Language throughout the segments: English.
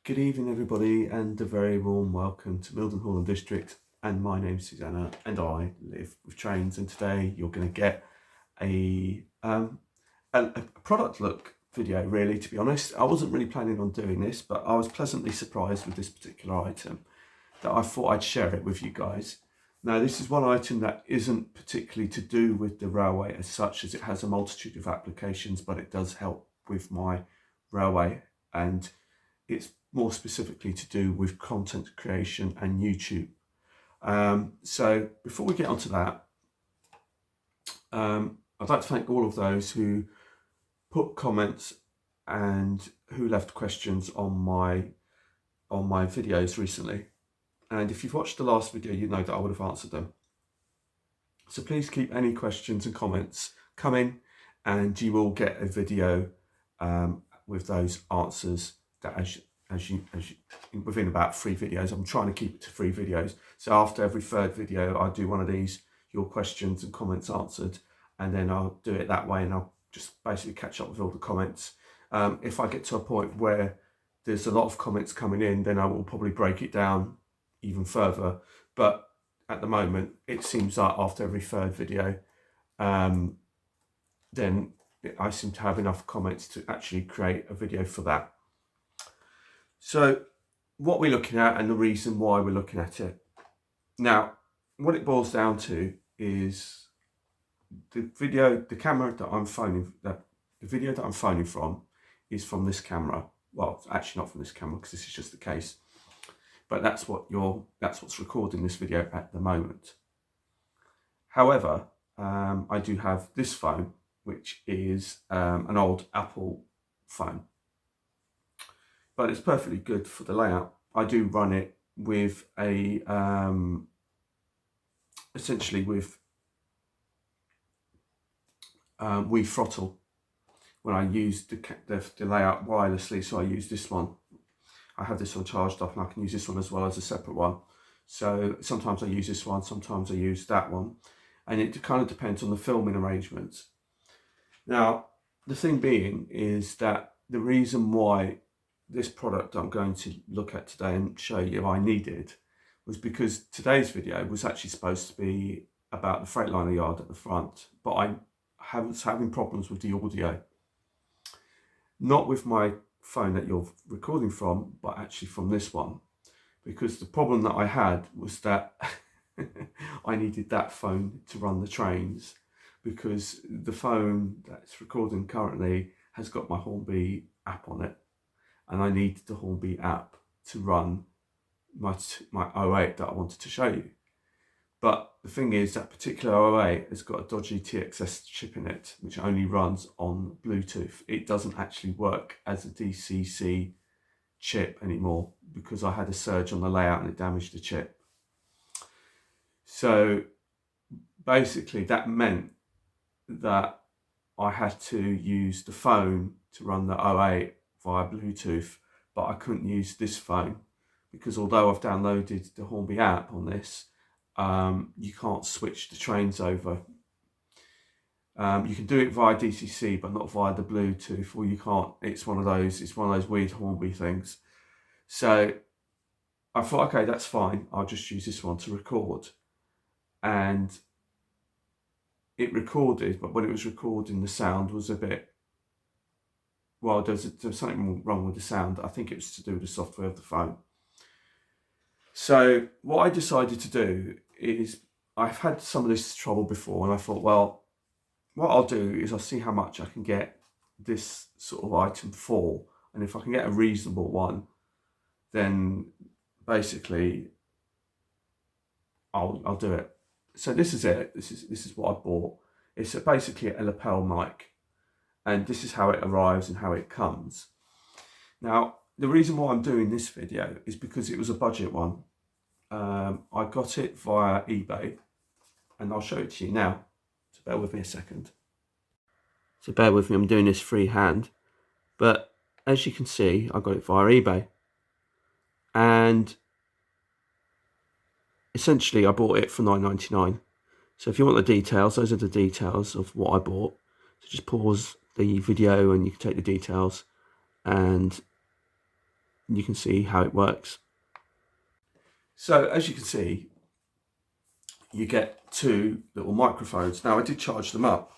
Good evening, everybody, and a very warm welcome to Mildenhall District. And my name's Susanna, and I live with trains. And today you're going to get a product look video. Really, to be honest, I wasn't really planning on doing this, but I was pleasantly surprised with this particular item that I thought I'd share it with you guys. Now, this is one item that isn't particularly to do with the railway as such, as it has a multitude of applications, but it does help with my railway, and it's more specifically to do with content creation and YouTube. So before we get onto that, I'd like to thank all of those who put comments and who left questions on my videos recently. And if you've watched the last video, you know that I would have answered them. So please keep any questions and comments coming, and you will get a video with those answers that as you within about 3 videos. I'm trying to keep it to 3 videos. So after every third video, I do one of these, your questions and comments answered, and then I'll do it that way, and I'll just basically catch up with all the comments. If I get to a point where there's a lot of comments coming in, then I will probably break it down even further. But at the moment, it seems like after every third video, then I seem to have enough comments to actually create a video for that. So what we're looking at and the reason why we're looking at it. Now, what it boils down to is the video that I'm phoning from is from this camera. Well, it's actually not from this camera because this is just the case, but that's what's recording this video at the moment. However, I do have this phone, which is an old Apple phone, but it's perfectly good for the layout. I do run it with a essentially with WeThrottle when I use the layout wirelessly. So I use this one. I have this one charged up, and I can use this one as well as a separate one. So sometimes I use this one, sometimes I use that one, and it kind of depends on the filming arrangements. Now, the thing being is that the reason why this product I'm going to look at today and show you I needed was because today's video was actually supposed to be about the Freightliner yard at the front, but I was having problems with the audio. Not with my phone that you're recording from, but actually from this one, because the problem that I had was that I needed that phone to run the trains, because the phone that's recording currently has got my Hornby app on it, and I needed the Hornby app to run my 08 that I wanted to show you. But the thing is, that particular 08 has got a dodgy TXS chip in it, which only runs on Bluetooth. It doesn't actually work as a DCC chip anymore, because I had a surge on the layout and it damaged the chip. So basically that meant that I had to use the phone to run the 08 via Bluetooth, but I couldn't use this phone, because although I've downloaded the Hornby app on this, you can't switch the trains over. You can do it via DCC, but not via the Bluetooth, or you can't. It's one of those weird Hornby things. So I thought, okay, that's fine. I'll just use this one to record. And it recorded, but when it was recording, the sound was a bit, well, there was something wrong with the sound. I think it was to do with the software of the phone. So what I decided to do is, I've had some of this trouble before, and I thought, well, what I'll do is I'll see how much I can get this sort of item for, and if I can get a reasonable one, then basically I'll do it. So this is it. This is what I bought. It's basically a lapel mic, and this is how it arrives and how it comes. Now, the reason why I'm doing this video is because it was a budget one. I got it via eBay, and I'll show it to you now. So bear with me a second. So bear with me, I'm doing this freehand. But as you can see, I got it via eBay. And essentially I bought it for $9.99. So if you want the details, those are the details of what I bought. So just pause the video and you can take the details. And and you can see how it works. So as you can see, you get two little microphones. Now I did charge them up,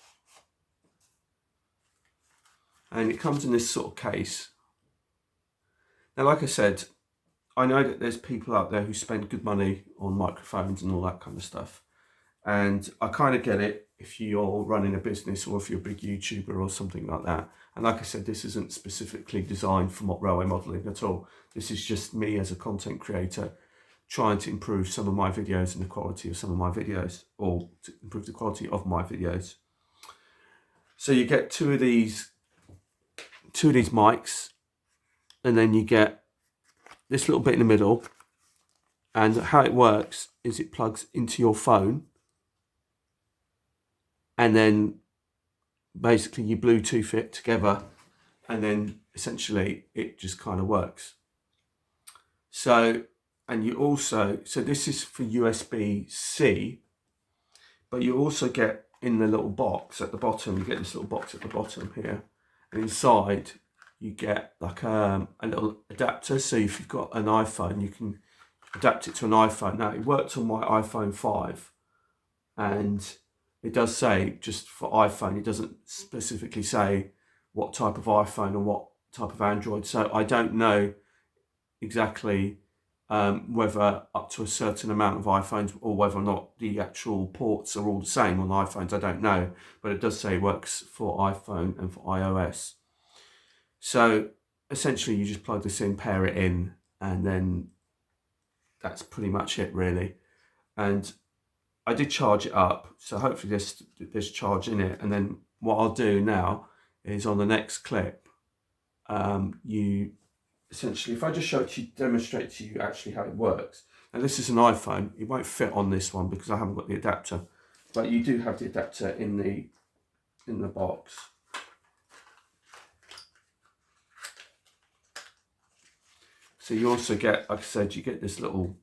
and it comes in this sort of case. Now, like I said, I know that there's people out there who spend good money on microphones and all that kind of stuff. And I kind of get it if you're running a business or if you're a big YouTuber or something like that. And like I said, this isn't specifically designed for railway modelling at all. This is just me as a content creator trying to improve some of my videos and the quality of some of my videos, or to improve the quality of my videos. So you get two of these mics, and then you get this little bit in the middle. And how it works is it plugs into your phone, and then basically you Bluetooth it together, and then essentially it just kind of works. So, and you also, so this is for USB-C, but you also get in the little box at the bottom, you get this little box at the bottom here, and inside you get like a little adapter. So if you've got an iPhone, you can adapt it to an iPhone. Now it worked on my iPhone 5, and it does say just for iPhone. It doesn't specifically say what type of iPhone or what type of Android. So I don't know exactly whether up to a certain amount of iPhones or whether or not the actual ports are all the same on iPhones. I don't know, but it does say it works for iPhone and for iOS. So essentially you just plug this in, pair it in, and then that's pretty much it really. And I did charge it up, so hopefully there's charge in it. And then what I'll do now is on the next clip, you essentially, if I just show it to you, demonstrate to you actually how it works. Now this is an iPhone, it won't fit on this one because I haven't got the adapter, but you do have the adapter in the box. So you also get, like I said, you get this little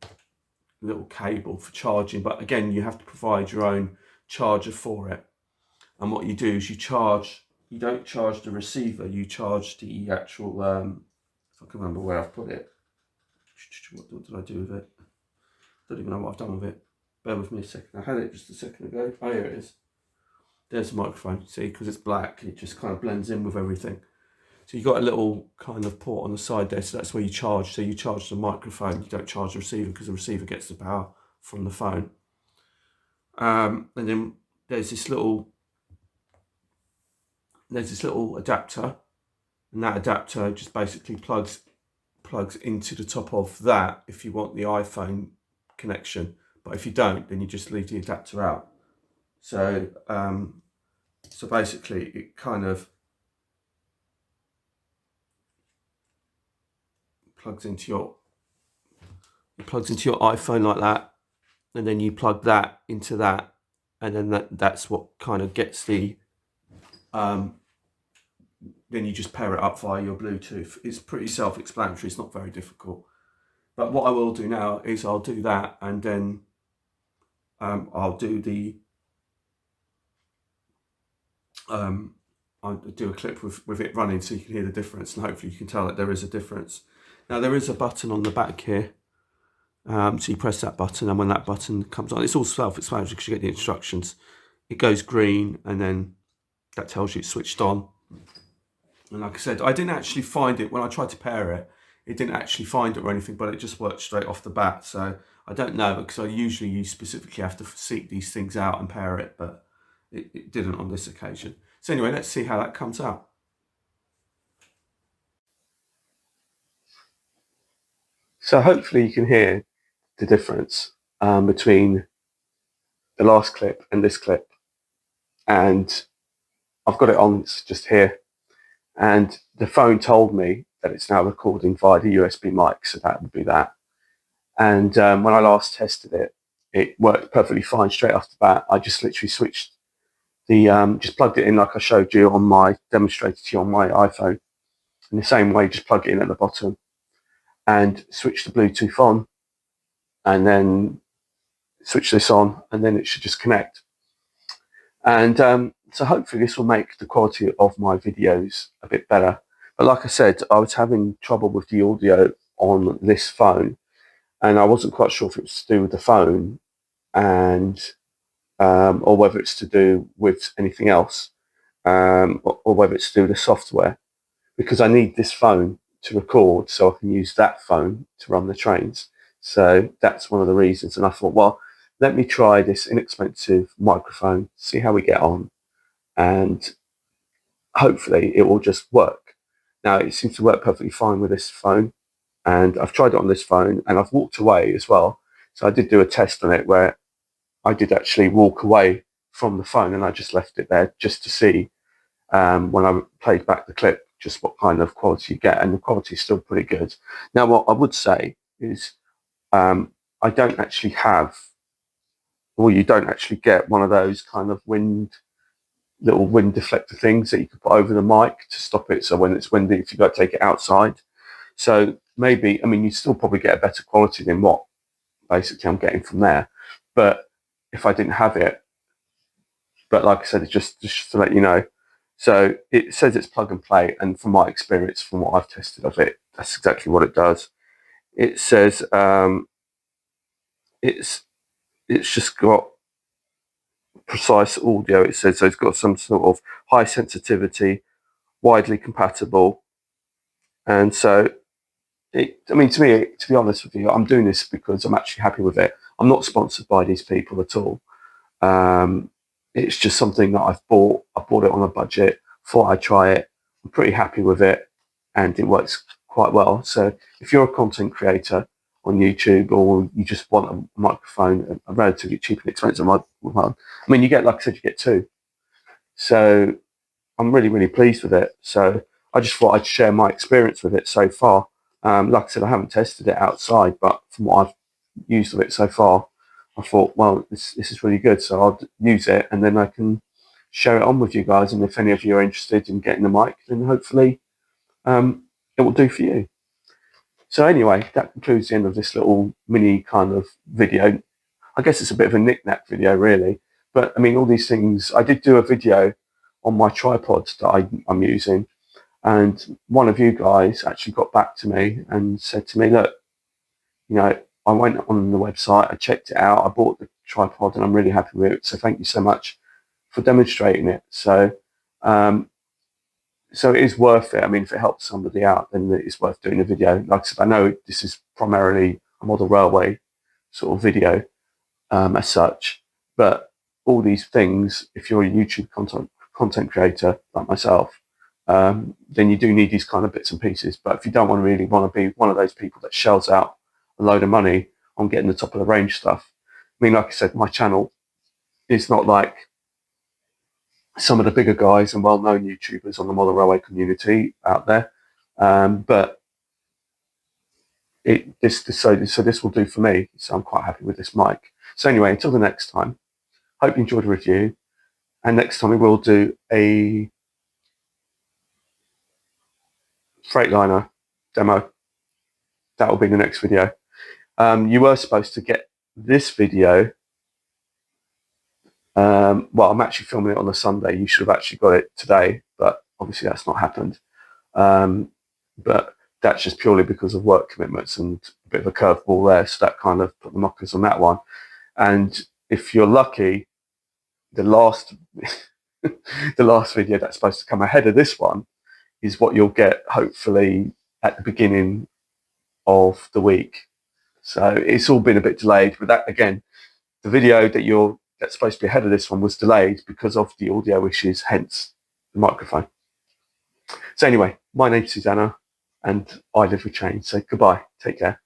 cable for charging, but again you have to provide your own charger for it. And what you do is you don't charge the receiver, you charge the actual if I can remember where I've put it. What did I do with it? Don't even know what I've done with it. Bear with me a second. I had it just a second ago. Oh, here it is. There's the microphone. See, because it's black, it just kind of blends in with everything. So you've got a little kind of port on the side there, so that's where you charge. So you charge the microphone, you don't charge the receiver because the receiver gets the power from the phone. And then there's this little adapter, and that adapter just basically plugs into the top of that if you want the iPhone connection. But if you don't, then you just leave the adapter out. So so basically it kind of plugs into your iPhone like that, and then you plug that into that, and then that's what kind of gets the then you just pair it up via your Bluetooth. It's pretty self-explanatory, it's not very difficult. But what I will do now is I'll do that, and then I'll do a clip with it running so you can hear the difference, and hopefully you can tell that there is a difference. Now there is a button on the back here, so you press that button, and when that button comes on, it's all self-explanatory because you get the instructions. It goes green, and then that tells you it's switched on. And like I said, I didn't actually find it when I tried to pair it. It didn't actually find it or anything, but it just worked straight off the bat. So I don't know, because you specifically have to seek these things out and pair it, but it didn't on this occasion. So anyway, let's see how that comes out. So hopefully you can hear the difference between the last clip and this clip. And I've got it on, it's just here. And the phone told me that it's now recording via the USB mic, so that would be that. And when I last tested it, it worked perfectly fine straight off the bat. I just literally switched just plugged it in like I showed you on demonstrated to you on my iPhone. In the same way, just plug it in at the bottom and switch the Bluetooth on, and then switch this on, and then it should just connect. And so hopefully this will make the quality of my videos a bit better. But like I said, I was having trouble with the audio on this phone, and I wasn't quite sure if it was to do with the phone and or whether it's to do with anything else, or whether it's to do with the software, because I need this phone to record so I can use that phone to run the trains. So that's one of the reasons. And I thought, well, let me try this inexpensive microphone, see how we get on, and hopefully it will just work. Now, it seems to work perfectly fine with this phone, and I've tried it on this phone, and I've walked away as well. So I did do a test on it where I did actually walk away from the phone, and I just left it there just to see, when I played back the clip, just what kind of quality you get, and the quality is still pretty good. Now, what I would say is, I don't actually have, or you don't actually get one of those kind of little wind deflector things that you can put over the mic to stop it. So when it's windy, if you've got to take it outside. So maybe, I mean, you still probably get a better quality than what basically I'm getting from there. But if I didn't have it, but like I said, it's just to let you know. So it says it's plug and play, and from my experience, from what I've tested of it, that's exactly what it does. It says it's just got precise audio. It says so it's got some sort of high sensitivity, widely compatible, and so I mean, to me, to be honest with you, I'm doing this because I'm actually happy with it. I'm not sponsored by these people at all. It's just something that I've bought. I bought it on a budget. Thought I'd try it. I'm pretty happy with it, and it works quite well. So if you're a content creator on YouTube, or you just want a microphone, a relatively cheap and expensive one, I mean, you get, like I said, you get two. So I'm really, really pleased with it. So I just thought I'd share my experience with it so far. Like I said, I haven't tested it outside, but from what I've used of it so far, I thought, well, this is really good. So I'll use it, and then I can share it on with you guys. And if any of you are interested in getting the mic, then hopefully it will do for you. So anyway, that concludes the end of this little mini kind of video. I guess it's a bit of a knick-knack video, really. But I mean, all these things, I did do a video on my tripod that I'm using, and one of you guys actually got back to me and said to me, look, you know, I went on the website, I checked it out, I bought the tripod, and I'm really happy with it. So thank you so much for demonstrating it. So, so it is worth it. I mean, if it helps somebody out, then it's worth doing a video. Like I said, I know this is primarily a model railway sort of video, as such, but all these things, if you're a YouTube content creator like myself, then you do need these kind of bits and pieces. But if you don't really want to be one of those people that shells out a load of money on getting the top of the range stuff, I mean, like I said, my channel is not like some of the bigger guys and well-known YouTubers on the model railway community out there, but so this will do for me. So I'm quite happy with this mic. So anyway, until the next time, hope you enjoyed the review, and next time we will do a Freightliner demo. That will be the next video. You were supposed to get this video. Well, I'm actually filming it on a Sunday. You should have actually got it today, but obviously that's not happened. But that's just purely because of work commitments and a bit of a curveball there. So that kind of put the mockers on that one. And if you're lucky, the last the last video that's supposed to come ahead of this one is what you'll get hopefully at the beginning of the week. So it's all been a bit delayed, but that, again, the video that's supposed to be ahead of this one was delayed because of the audio issues, hence the microphone. So anyway, my name's Susanna, and I live with change. So goodbye, take care.